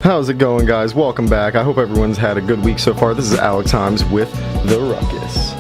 How's it going, guys? Welcome back. I hope everyone's had a good week so far. This is Alex Himes with the Ruckus.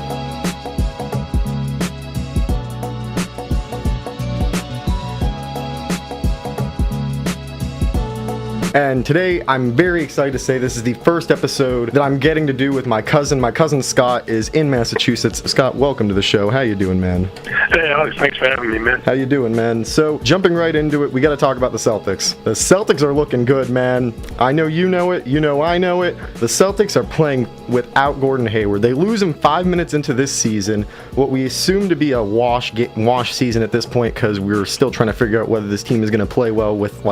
And today, I'm very excited to say this is the first episode that I'm getting to do with my cousin. My cousin Scott is in Massachusetts. Scott, welcome to the show. How you doing, man? Hey, Alex. Thanks for having me, man. How you doing, man? So, jumping right into it, we got to talk about the Celtics. The Celtics are looking good, man. I know you know it. You know I know it. The Celtics are playing without Gordon Hayward. They lose him 5 minutes into this season, what we assume to be a wash season at this point, because we're still trying to figure out whether this team is going to play well with,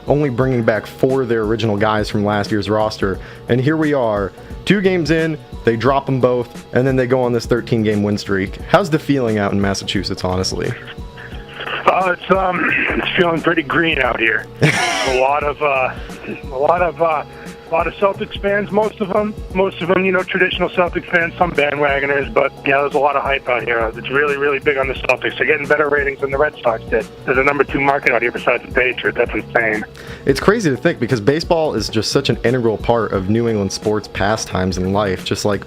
only bringing back four of their original guys from last year's roster. And here we are, 2 games in, they drop them both, and then they go on this 13-game win streak. How's the feeling out in Massachusetts, honestly? It's feeling pretty green out here. a lot of Celtics fans. Most of them, traditional Celtics fans. Some bandwagoners, but yeah, there's a lot of hype out here. It's really, really big on the Celtics. They're getting better ratings than the Red Sox did. They're the number 2 market out here besides the Patriots. That's insane. It's crazy to think because baseball is just such an integral part of New England sports pastimes in life. Just like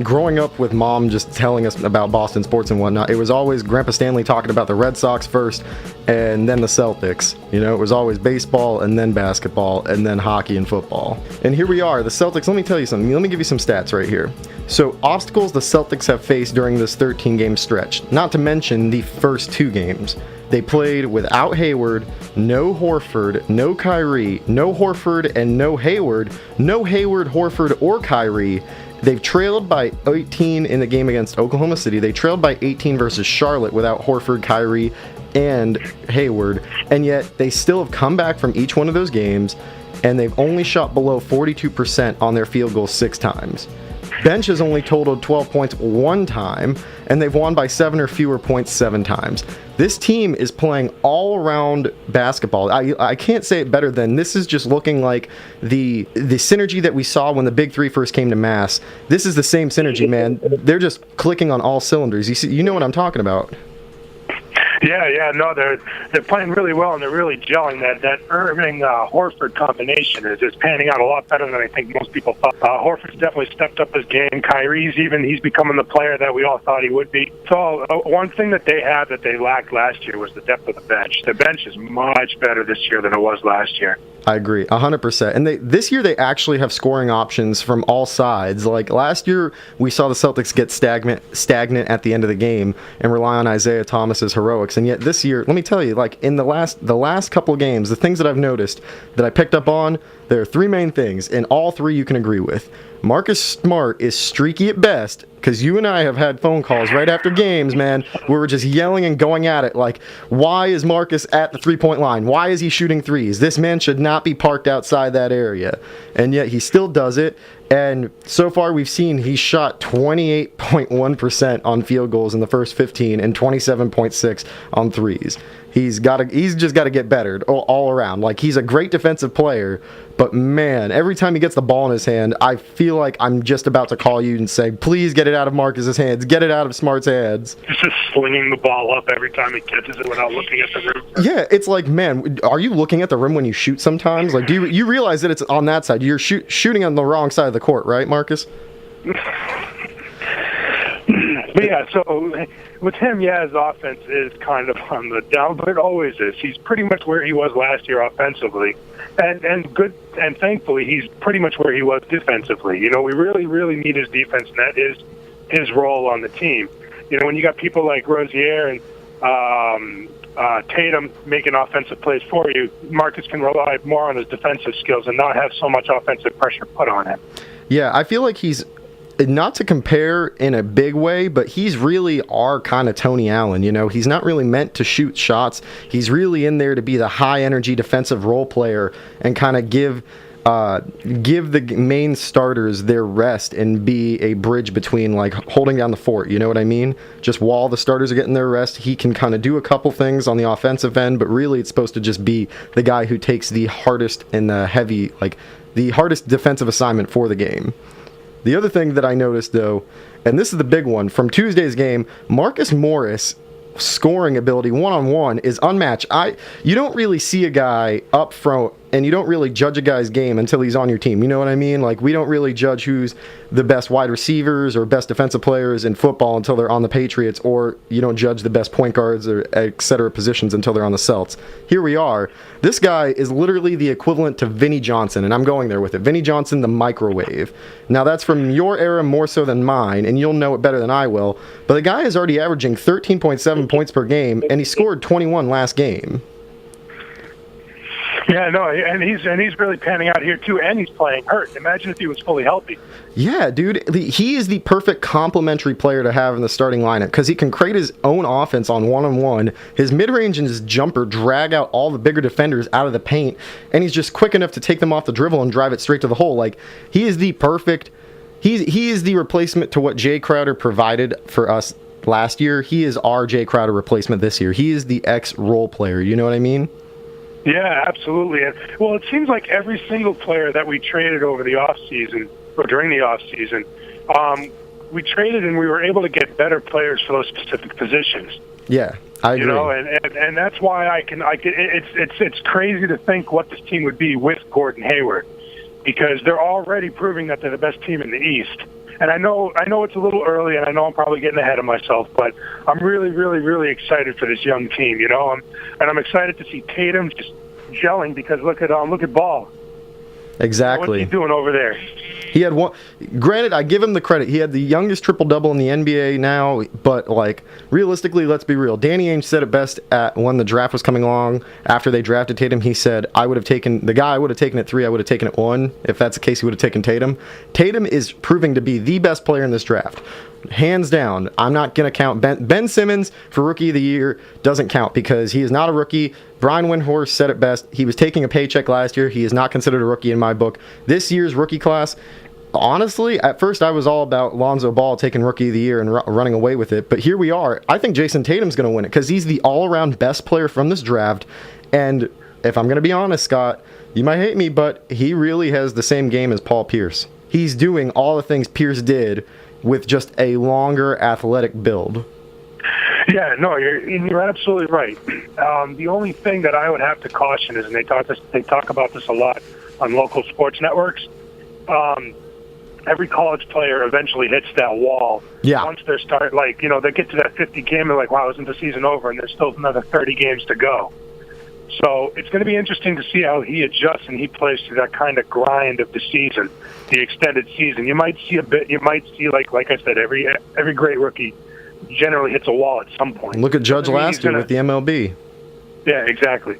growing up with mom just telling us about Boston sports and whatnot, it was always Grandpa Stanley talking about the Red Sox first and then the Celtics. It was always baseball and then basketball and then hockey and football. And here we are, the Celtics. Let me tell you something. Let me give you some stats right here. So, obstacles the Celtics have faced during this 13-game stretch, not to mention the first 2 games. They played without Hayward, no Horford, no Kyrie, no Horford, and no Hayward, Horford, or Kyrie. They've trailed by 18 in the game against Oklahoma City. They trailed by 18 versus Charlotte without Horford, Kyrie, and Hayward. And yet, they still have come back from each one of those games, and they've only shot below 42% on their field goals 6 times. Bench has only totaled 12 points 1 time, and they've won by 7 or fewer points 7 times. This team is playing all-around basketball. I can't say it better than this is just looking like the synergy that we saw when the Big Three first came to Mass. This is the same synergy, man. They're just clicking on all cylinders. You know what I'm talking about. They're playing really well and they're really gelling. That Irving Horford combination is panning out a lot better than I think most people thought. Horford's definitely stepped up his game. He's becoming the player that we all thought he would be. So one thing that they had that they lacked last year was the depth of the bench. The bench is much better this year than it was last year. I agree, 100%. And this year they actually have scoring options from all sides. Like last year, we saw the Celtics get stagnant at the end of the game and rely on Isaiah Thomas's heroics. And yet this year, let me tell you, in the last couple of games, the things that I've noticed that I picked up on, there are 3 main things, and all 3 you can agree with. Marcus Smart is streaky at best, because you and I have had phone calls right after games, man, where we're just yelling and going at it like, why is Marcus at the 3-point line? Why is he shooting threes? This man should not be parked outside that area. And yet he still does it. And so far we've seen he shot 28.1% on field goals in the first 15 and 27.6 on threes. He's just got to get better all around. He's a great defensive player, but man, every time he gets the ball in his hand, I feel like I'm just about to call you and say, please get it out of Marcus's hands. Get it out of Smart's hands. He's just slinging the ball up every time he catches it without looking at the rim. Yeah, it's like, man, are you looking at the rim when you shoot sometimes? Do you realize that it's on that side? You're shooting on the wrong side of the court, right, Marcus? But yeah, so with him, his offense is kind of on the down, but it always is. He's pretty much where he was last year offensively, and thankfully, he's pretty much where he was defensively. We really, really need his defense, and that is his role on the team. When you got people like Rozier and Tatum making offensive plays for you, Marcus can rely more on his defensive skills and not have so much offensive pressure put on him. Yeah, I feel like he's, not to compare in a big way, but he's really our kind of Tony Allen. He's not really meant to shoot shots. He's really in there to be the high-energy defensive role player and kind of give the main starters their rest and be a bridge between holding down the fort. You know what I mean? Just while the starters are getting their rest, he can kind of do a couple things on the offensive end, but really it's supposed to just be the guy who takes the hardest and the heavy, the hardest defensive assignment for the game. The other thing that I noticed, though, and this is the big one, from Tuesday's game, Marcus Morris scoring ability one-on-one is unmatched. You don't really see a guy up front and you don't really judge a guy's game until he's on your team. You know what I mean? Like, we don't really judge who's the best wide receivers or best defensive players in football until they're on the Patriots, or you don't judge the best point guards or et cetera positions until they're on the Celts. Here we are. This guy is literally the equivalent to Vinnie Johnson, and I'm going there with it. Vinnie Johnson, the microwave. Now, that's from your era more so than mine, and you'll know it better than I will, but the guy is already averaging 13.7 points per game, and he scored 21 last game. Yeah, no, and he's really panning out here too, and he's playing hurt. Imagine if he was fully healthy. Yeah, dude, he is the perfect complementary player to have in the starting lineup because he can create his own offense on one-on-one. His mid-range and his jumper drag out all the bigger defenders out of the paint, and he's just quick enough to take them off the dribble and drive it straight to the hole. Like, he is the perfect. He is the replacement to what Jay Crowder provided for us last year. He is our Jay Crowder replacement this year. He is the ex-role player. You know what I mean? Yeah, absolutely. And, well, it seems like every single player that we traded over the offseason, or during the offseason, we traded and we were able to get better players for those specific positions. Yeah, I agree. You know, and that's why it's crazy to think what this team would be with Gordon Hayward, because they're already proving that they're the best team in the East. And I know it's a little early, and I know I'm probably getting ahead of myself, but I'm really, really, really excited for this young team. You know, I'm excited to see Tatum just gelling because look at Ball. Exactly. What's he doing over there? He had one. Granted, I give him the credit. He had the youngest triple-double in the NBA now, but, like, realistically, let's be real. Danny Ainge said it best when the draft was coming along. After they drafted Tatum, he said, I would have taken at 3, I would have taken at 1. If that's the case, he would have taken Tatum. Tatum is proving to be the best player in this draft. Hands down. I'm not going to count Ben Simmons for Rookie of the Year. Doesn't count because he is not a rookie. Brian Windhorst said it best. He was taking a paycheck last year. He is not considered a rookie in my book. This year's rookie class, honestly, at first I was all about Lonzo Ball taking Rookie of the Year and running away with it. But here we are. I think Jason Tatum's going to win it because he's the all-around best player from this draft. And if I'm going to be honest, Scott, you might hate me, but he really has the same game as Paul Pierce. He's doing all the things Pierce did with just a longer athletic build. Yeah, no, you're absolutely right. The only thing that I would have to caution is, and they talk about this a lot on local sports networks, every college player eventually hits that wall. Yeah. Once they start, they get to that 50 game, they're like, wow, isn't the season over? And there's still another 30 games to go. So it's going to be interesting to see how he adjusts and he plays through that kind of grind of the season, the extended season. You might see like I said, every great rookie generally hits a wall at some point. Look at Judge last year with the MLB. Yeah, exactly.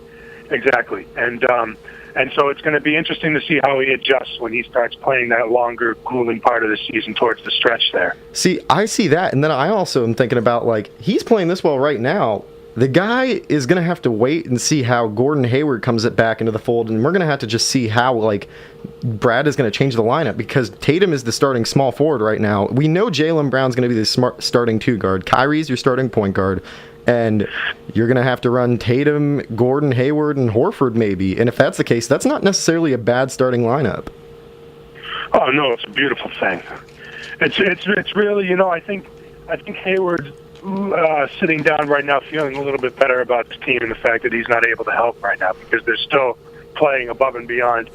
And so it's going to be interesting to see how he adjusts when he starts playing that longer, grueling part of the season towards the stretch there. See, I see that, and then I also am thinking about, like, he's playing this well right now. The guy is going to have to wait and see how Gordon Hayward comes back into the fold, and we're going to have to just see how, like, Brad is going to change the lineup because Tatum is the starting small forward right now. We know Jaylen Brown's going to be the starting 2 guard. Kyrie's your starting point guard. And you're going to have to run Tatum, Gordon, Hayward, and Horford maybe. And if that's the case, that's not necessarily a bad starting lineup. Oh, no, it's a beautiful thing. It's really, I think Hayward's sitting down right now feeling a little bit better about this team and the fact that he's not able to help right now because they're still playing above and beyond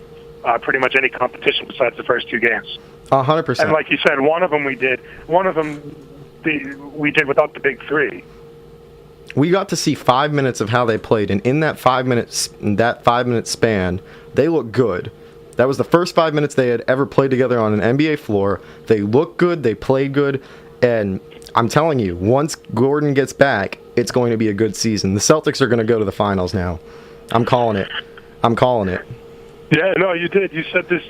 pretty much any competition besides the first 2 games. 100%. And like you said, one of them we did without the big 3. We got to see 5 minutes of how they played, and in that 5 minute span, they looked good. That was the first 5 minutes they had ever played together on an NBA floor. They looked good, they played good, and I'm telling you, once Gordon gets back, it's going to be a good season. The Celtics are going to go to the finals now. I'm calling it. Yeah, no, you did. You said this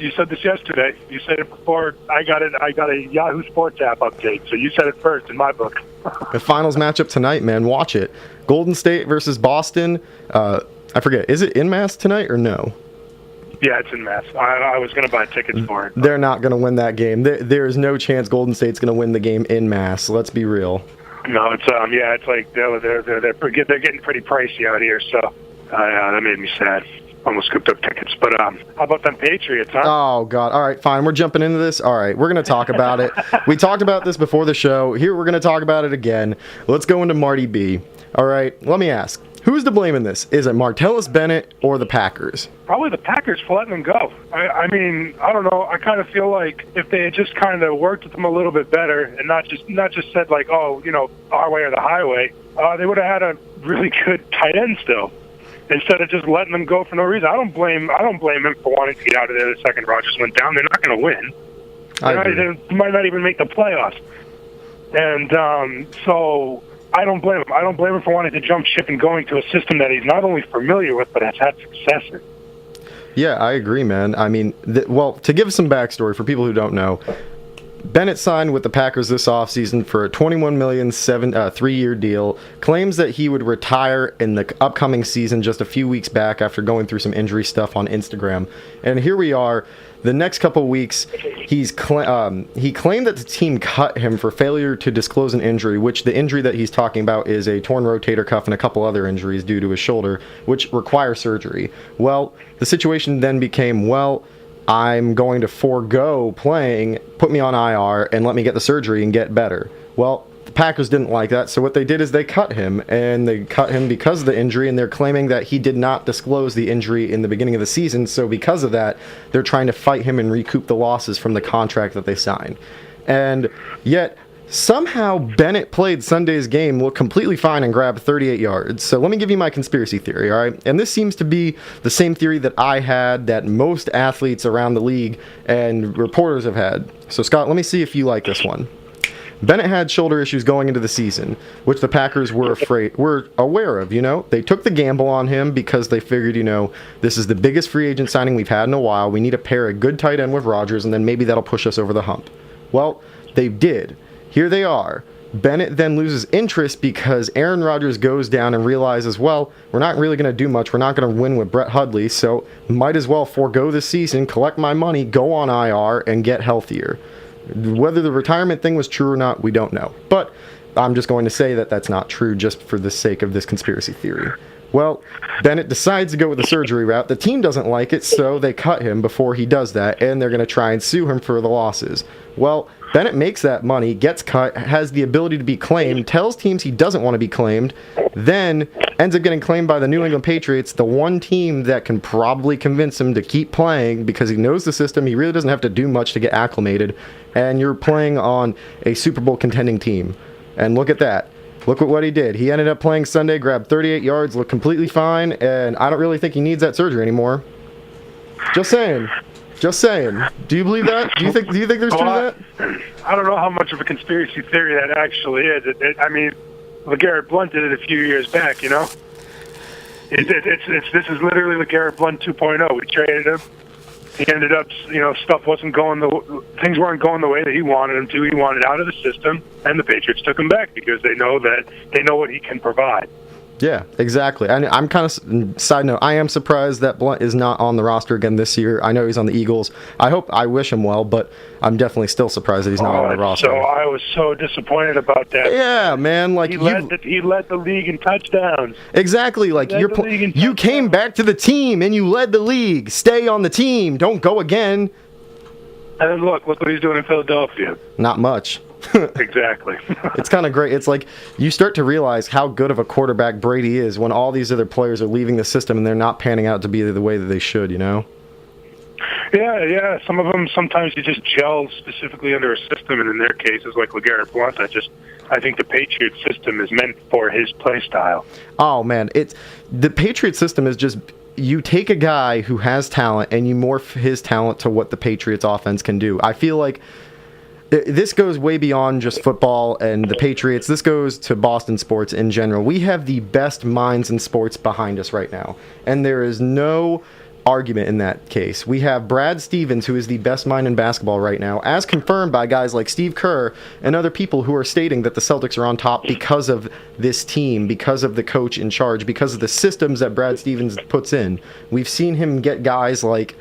yesterday. You said it before I got it. I got a Yahoo Sports app update, so you said it first in my book. The finals matchup tonight, man. Watch it. Golden State versus Boston. I forget. Is it in Mass tonight or no? Yeah, it's in Mass. I was going to buy tickets for it. They're not going to win that game. There is no chance Golden State's going to win the game in Mass. Let's be real. No, it's like they're getting pretty pricey out here. So that made me sad. Almost scooped up tickets. But how about them Patriots, huh? Oh, God. All right, fine. We're jumping into this. All right, we're going to talk about it. We talked about this before the show. Here, we're going to talk about it again. Let's go into Marty B. All right, let me ask. Who's to blame in this? Is it Martellus, Bennett, or the Packers? Probably the Packers for letting him go. I mean, I don't know. I kind of feel like if they had just kind of worked with him a little bit better and not just said like, oh, our way or the highway, they would have had a really good tight end still, instead of just letting them go for no reason. I don't blame him for wanting to get out of there the second Rodgers went down. They're not going to win. They might not even make the playoffs. And so I don't blame him. I don't blame him for wanting to jump ship and going to a system that he's not only familiar with, but has had success in. Yeah, I agree, man. I mean, to give some backstory for people who don't know, Bennett signed with the Packers this offseason for a $21 million 3-year deal, claims that he would retire in the upcoming season just a few weeks back after going through some injury stuff on Instagram. And here we are. The next couple of weeks, he claimed that the team cut him for failure to disclose an injury, which the injury that he's talking about is a torn rotator cuff and a couple other injuries due to his shoulder, which require surgery. Well, the situation then became, I'm going to forego playing, put me on IR, and let me get the surgery and get better. Well, the Packers didn't like that, so what they did is they cut him, and they cut him because of the injury, and they're claiming that he did not disclose the injury in the beginning of the season, so because of that, they're trying to fight him and recoup the losses from the contract that they signed. And yet, somehow Bennett played Sunday's game, looked completely fine, and grabbed 38 yards. So let me give you my conspiracy theory, all right? And this seems to be the same theory that I had, that most athletes around the league and reporters have had. So Scott, let me see if you like this one. Bennett had shoulder issues going into the season, which the Packers were aware of, They took the gamble on him because they figured, this is the biggest free agent signing we've had in a while. We need to pair a good tight end with Rodgers, and then maybe that'll push us over the hump. Well, they did. Here they are. Bennett then loses interest because Aaron Rodgers goes down and realizes, we're not really going to do much. We're not going to win with Brett Hundley, so might as well forego this season, collect my money, go on IR, and get healthier. Whether the retirement thing was true or not, we don't know. But I'm just going to say that that's not true just for the sake of this conspiracy theory. Well, Bennett decides to go with the surgery route. The team doesn't like it, so they cut him before he does that, and they're going to try and sue him for the losses. Well, Bennett makes that money, gets cut, has the ability to be claimed, tells teams he doesn't want to be claimed, then ends up getting claimed by the New England Patriots, the one team that can probably convince him to keep playing because he knows the system. He really doesn't have to do much to get acclimated, and you're playing on a Super Bowl contending team. And look at that. Look at what he did. He ended up playing Sunday, grabbed 38 yards, looked completely fine, and I don't really think he needs that surgery anymore. Just saying. Do you believe that? Do you think there's truth to that? I don't know how much of a conspiracy theory that actually is. I mean, LeGarrette Blount did it a few years back, This is literally LeGarrette Blount 2.0. We traded him. He ended up, things weren't going the way that he wanted them to. He wanted out of the system, and the Patriots took him back because they know what he can provide. Yeah, exactly. And I'm kind of, side note, I am surprised that Blount is not on the roster again this year. I know he's on the Eagles. I wish him well, but I'm definitely still surprised that he's not on the roster. So I was so disappointed about that. Yeah, man. Like he led the league in touchdowns. Exactly. Like you came back to the team and you led the league. Stay on the team. Don't go again. And then look what he's doing in Philadelphia. Not much. Exactly. It's kind of great. It's like you start to realize how good of a quarterback Brady is when all these other players are leaving the system and they're not panning out to be the way that they should, Yeah. Some of them, sometimes you just gel specifically under a system, and in their cases, like LeGarrette Blount, I think the Patriot system is meant for his play style. Oh, man. The Patriot system is just... You take a guy who has talent and you morph his talent to what the Patriots offense can do. I feel like this goes way beyond just football and the Patriots. This goes to Boston sports in general. We have the best minds in sports behind us right now, and there is no argument in that case. We have Brad Stevens, who is the best mind in basketball right now, as confirmed by guys like Steve Kerr and other people who are stating that the Celtics are on top because of this team, because of the coach in charge, because of the systems that Brad Stevens puts in. We've seen him get guys like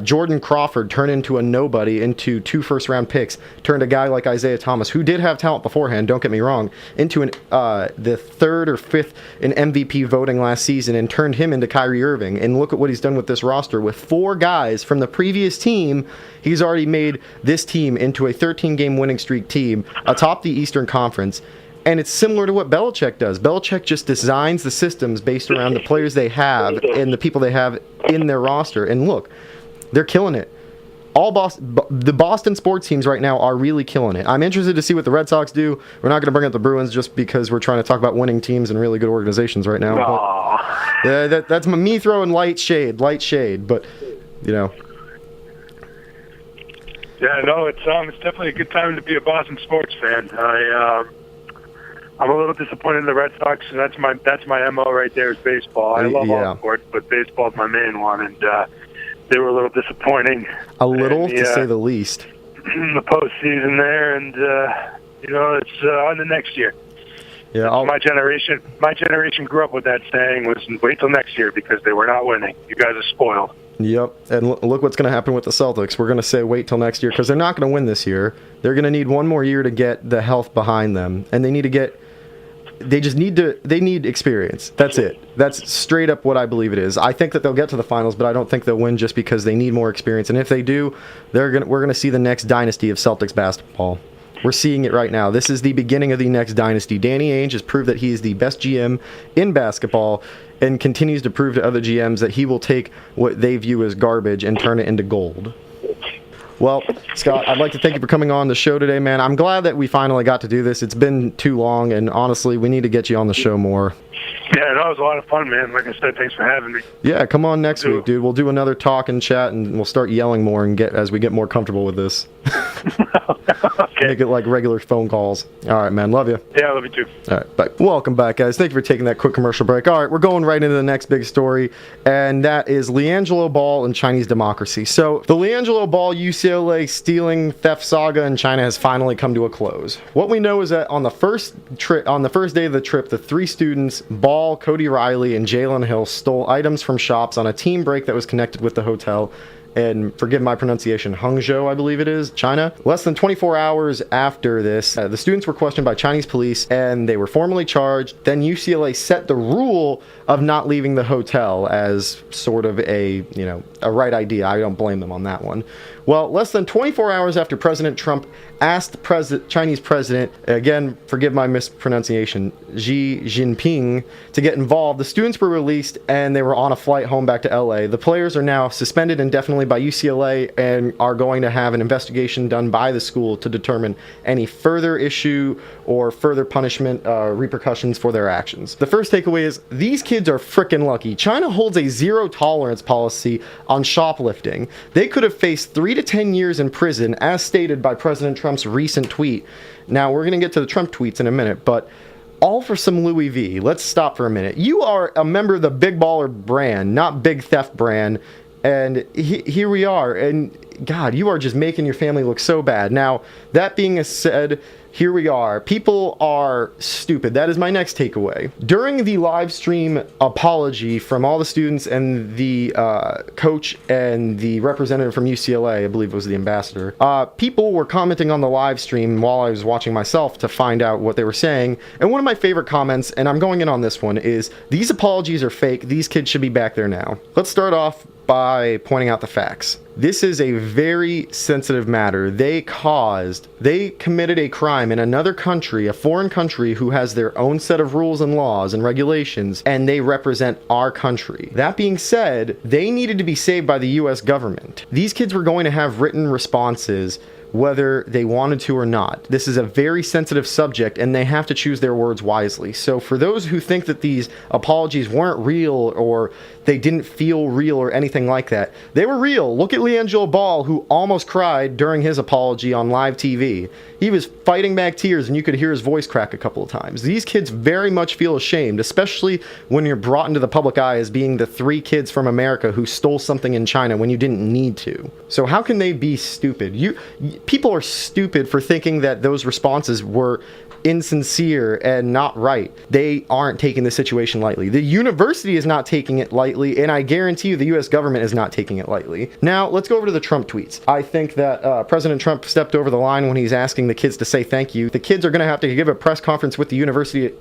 Jordan Crawford turn into a nobody, into 2 first-round picks, turned a guy like Isaiah Thomas, who did have talent beforehand, don't get me wrong, into the 3rd or 5th in MVP voting last season, and turned him into Kyrie Irving. And look at what he's done with this roster. With 4 guys from the previous team, he's already made this team into a 13-game winning streak team atop the Eastern Conference. And it's similar to what Belichick does. Belichick just designs the systems based around the players they have and the people they have in their roster. And look, they're killing it. The Boston sports teams right now are really killing it. I'm interested to see what the Red Sox do. We're not going to bring up the Bruins just because we're trying to talk about winning teams and really good organizations right now. That's me throwing light shade. But, you know. Yeah, no, it's definitely a good time to be a Boston sports fan. I'm a little disappointed in the Red Sox. That's my MO right there is baseball. I love all sports, but baseball's my main one, and they were a little disappointing. A little, to say the least. The postseason there, and it's on the next year. Yeah, my generation grew up with that saying was wait till next year because they were not winning. You guys are spoiled. Yep, and look what's going to happen with the Celtics. We're going to say wait till next year because they're not going to win this year. They're going to need one more year to get the health behind them, and they need experience. That's it. That's straight up what I believe it is. I think that they'll get to the finals, but I don't think they'll win just because they need more experience. And if they do, we're going to see the next dynasty of Celtics basketball. We're seeing it right now. This is the beginning of the next dynasty. Danny Ainge has proved that he is the best GM in basketball and continues to prove to other GMs that he will take what they view as garbage and turn it into gold. Well, Scott, I'd like to thank you for coming on the show today, man. I'm glad that we finally got to do this. It's been too long, and honestly, we need to get you on the show more. Yeah, no, it was a lot of fun, man. Like I said, thanks for having me. Yeah, come on next week, dude. We'll do another talk and chat, and we'll start yelling more as we get more comfortable with this. Okay. Make it like regular phone calls. All right, man. Love you. Yeah, I love you too. All right, bye. Welcome back, guys. Thank you for taking that quick commercial break. All right, we're going right into the next big story, and that is LiAngelo Ball and Chinese democracy. So the LiAngelo Ball UCLA stealing theft saga in China has finally come to a close. What we know is that on the first day of the trip, the three students, Ball, Cody Riley, and Jalen Hill, stole items from shops on a team break that was connected with the hotel. And forgive my pronunciation, Hangzhou, I believe it is, China. Less than 24 hours after this, the students were questioned by Chinese police and they were formally charged. Then UCLA set the rule of not leaving the hotel as sort of a right idea. I don't blame them on that one. Well, less than 24 hours after President Trump asked the Chinese president, again, forgive my mispronunciation, Xi Jinping, to get involved, the students were released and they were on a flight home back to LA. The players are now suspended indefinitely by UCLA and are going to have an investigation done by the school to determine any further issue or further punishment repercussions for their actions. The first takeaway is these kids are freaking lucky. China holds a zero tolerance policy on shoplifting. They could have faced 3 to 10 years in prison as stated by President Trump's recent tweet. Now, we're going to get to the Trump tweets in a minute, but all for some Louis V. Let's stop for a minute. You are a member of the Big Baller brand, not Big Theft brand, and here we are. And God, you are just making your family look so bad. Now, that being said, here we are. People are stupid. That is my next takeaway. During the live stream apology from all the students and the coach and the representative from UCLA, I believe it was the ambassador, people were commenting on the live stream while I was watching myself to find out what they were saying. And one of my favorite comments, and I'm going in on this one, is these apologies are fake. These kids should be back there now. Let's start off by pointing out the facts. This is a very sensitive matter. They committed a crime in another country, a foreign country who has their own set of rules and laws and regulations, and they represent our country. That being said, they needed to be saved by the US government. These kids were going to have written responses whether they wanted to or not. This is a very sensitive subject and they have to choose their words wisely. So for those who think that these apologies weren't real or they didn't feel real or anything like that, they were real. Look at LiAngelo Ball, who almost cried during his apology on live TV. He was fighting back tears and you could hear his voice crack a couple of times. These kids very much feel ashamed, especially when you're brought into the public eye as being the three kids from America who stole something in China when you didn't need to. So how can they be stupid? People are stupid for thinking that those responses were insincere and not right. They aren't taking the situation lightly. The university is not taking it lightly, and I guarantee you the US government is not taking it lightly. Now, let's go over to the Trump tweets. I think that President Trump stepped over the line when he's asking the kids to say thank you. The kids are going to have to give a press conference with the university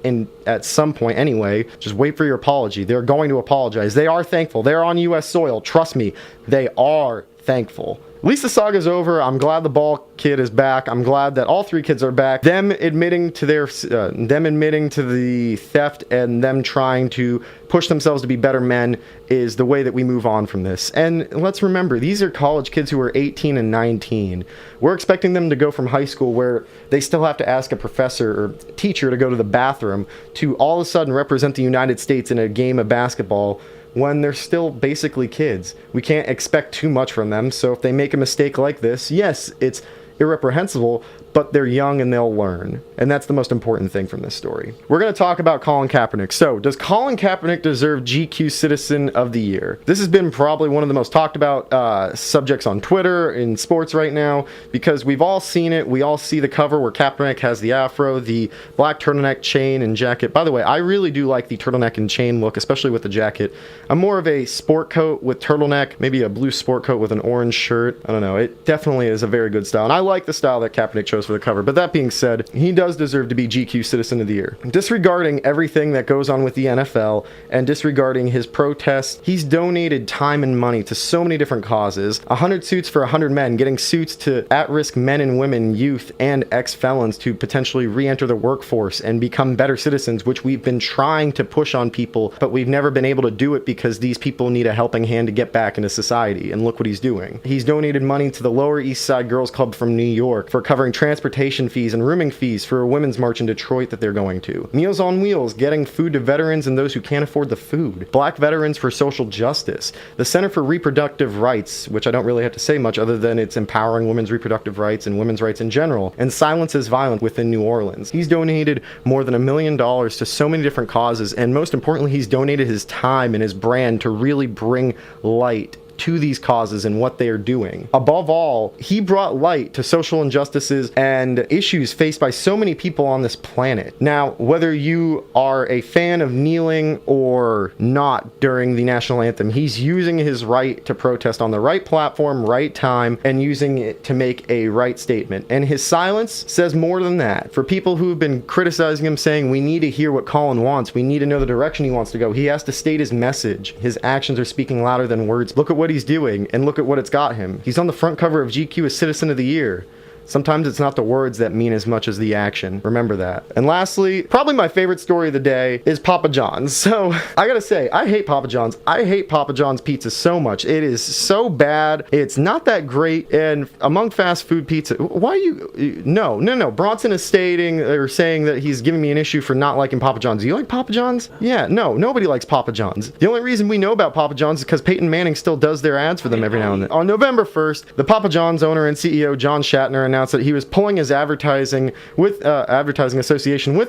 at some point anyway. Just wait for your apology. They're going to apologize. They are thankful. They're on US soil. Trust me, they are thankful. At least the saga's over. I'm glad the ball kid is back. I'm glad that all 3 kids are back. Them admitting to the theft and them trying to push themselves to be better men is the way that we move on from this. And let's remember, these are college kids who are 18 and 19. We're expecting them to go from high school where they still have to ask a professor or teacher to go to the bathroom to all of a sudden represent the United States in a game of basketball when they're still basically kids. We can't expect too much from them, so if they make a mistake like this, yes, it's irreprehensible, but they're young and they'll learn. And that's the most important thing from this story. We're going to talk about Colin Kaepernick. So, does Colin Kaepernick deserve GQ Citizen of the Year? This has been probably one of the most talked about subjects on Twitter in sports right now, because we've all seen it. We all see the cover where Kaepernick has the afro, the black turtleneck chain and jacket. By the way, I really do like the turtleneck and chain look, especially with the jacket. I'm more of a sport coat with turtleneck, maybe a blue sport coat with an orange shirt. I don't know. It definitely is a very good style. And I like the style that Kaepernick chose for the cover. But that being said, he does deserve to be GQ Citizen of the Year. Disregarding everything that goes on with the NFL and disregarding his protests, he's donated time and money to so many different causes. 100 suits for 100 men, getting suits to at-risk men and women, youth, and ex-felons to potentially re-enter the workforce and become better citizens, which we've been trying to push on people, but we've never been able to do it because these people need a helping hand to get back into society. And look what he's doing. He's donated money to the Lower East Side Girls Club from New York for covering transportation fees and rooming fees for a women's march in Detroit that they're going to. Meals on Wheels, getting food to veterans and those who can't afford the food. Black Veterans for Social Justice. The Center for Reproductive Rights, which I don't really have to say much other than it's empowering women's reproductive rights and women's rights in general. And Silence is Violent within New Orleans. He's donated more than $1 million to so many different causes, and most importantly, he's donated his time and his brand to really bring light to these causes and what they are doing. Above all, he brought light to social injustices and issues faced by so many people on this planet. Now, whether you are a fan of kneeling or not during the national anthem, he's using his right to protest on the right platform, right time, and using it to make a right statement. And his silence says more than that. For people who have been criticizing him, saying we need to hear what Colin wants, we need to know the direction he wants to go, he has to state his message. His actions are speaking louder than words. Look at what he's doing, and look at what it's got him. He's on the front cover of GQ as Citizen of the Year. Sometimes it's not the words that mean as much as the action. Remember that. And lastly, probably my favorite story of the day is Papa John's. So, I gotta say, I hate Papa John's. I hate Papa John's pizza so much. It is so bad. It's not that great. And among fast food pizza, why you... No. Bronson is saying that he's giving me an issue for not liking Papa John's. Do you like Papa John's? Yeah, no, nobody likes Papa John's. The only reason we know about Papa John's is because Peyton Manning still does their ads for them every now and then. On November 1st, the Papa John's owner and CEO John Shatner announced that he was pulling his advertising association with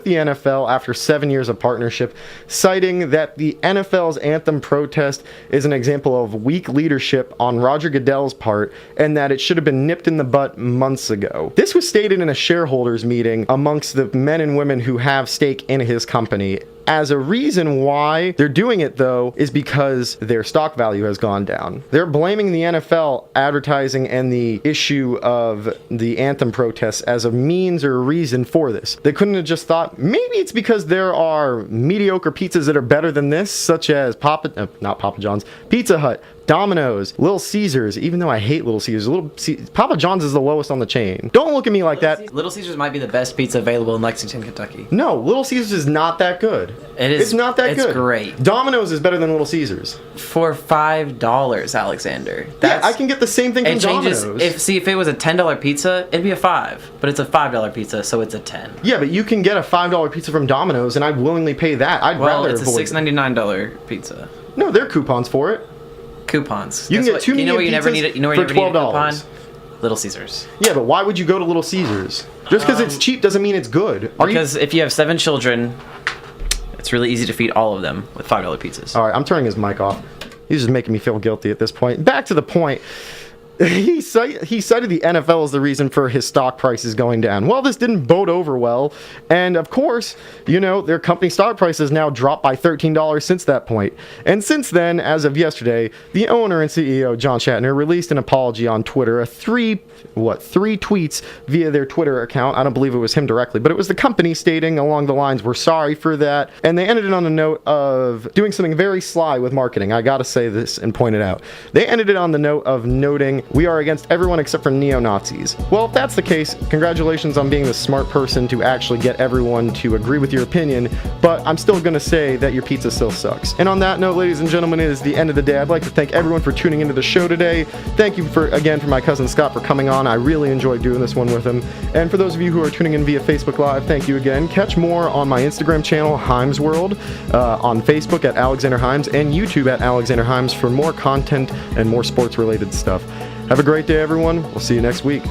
the NFL after 7 years of partnership, citing that the NFL's anthem protest is an example of weak leadership on Roger Goodell's part and that it should have been nipped in the butt months ago. This was stated in a shareholders meeting amongst the men and women who have stake in his company. As a reason why they're doing it, though, is because their stock value has gone down. They're blaming the NFL advertising and the issue of the anthem protests as a means or a reason for this. They couldn't have just thought, maybe it's because there are mediocre pizzas that are better than this, such as not Papa John's, Pizza Hut, Domino's, Little Caesars, even though I hate Little Caesars. Papa John's is the lowest on the chain. Don't look at me like that. Little Caesars might be the best pizza available in Lexington, Kentucky. No, Little Caesars is not that good. It is. It's not that good. It's great. Domino's is better than Little Caesars. For $5, Alexander. Yeah, I can get the same thing from Domino's. If it was a $10 pizza, it'd be a $5. But it's a $5 pizza, so it's a $10. Yeah, but you can get a $5 pizza from Domino's, and I'd willingly pay that. It's a $6.99 pizza. No, there are coupons for it. Coupons. You can get 2 medium pizzas for $12. Little Caesars. Yeah, but why would you go to Little Caesars? Just because it's cheap doesn't mean it's good. Because if you have 7 children, it's really easy to feed all of them with $5 pizzas. All right, I'm turning his mic off. He's just making me feel guilty at this point. Back to the point. He cited the NFL as the reason for his stock prices going down. Well, this didn't bode over well. And of course, their company stock price has now dropped by $13 since that point. And since then, as of yesterday, the owner and CEO, John Shatner, released an apology on Twitter, three tweets via their Twitter account. I don't believe it was him directly, but it was the company stating along the lines, we're sorry for that. And they ended it on a note of doing something very sly with marketing. I gotta say this and point it out. They ended it on the note of noting We are against everyone except for neo-Nazis. Well, if that's the case, congratulations on being the smart person to actually get everyone to agree with your opinion, but I'm still gonna say that your pizza still sucks. And on that note, ladies and gentlemen, it is the end of the day. I'd like to thank everyone for tuning into the show today. Thank you again for my cousin Scott for coming on. I really enjoyed doing this one with him. And for those of you who are tuning in via Facebook Live, thank you again. Catch more on my Instagram channel, Himes World, on Facebook at Alexander Himes, and YouTube at Alexander Himes for more content and more sports-related stuff. Have a great day, everyone. We'll see you next week.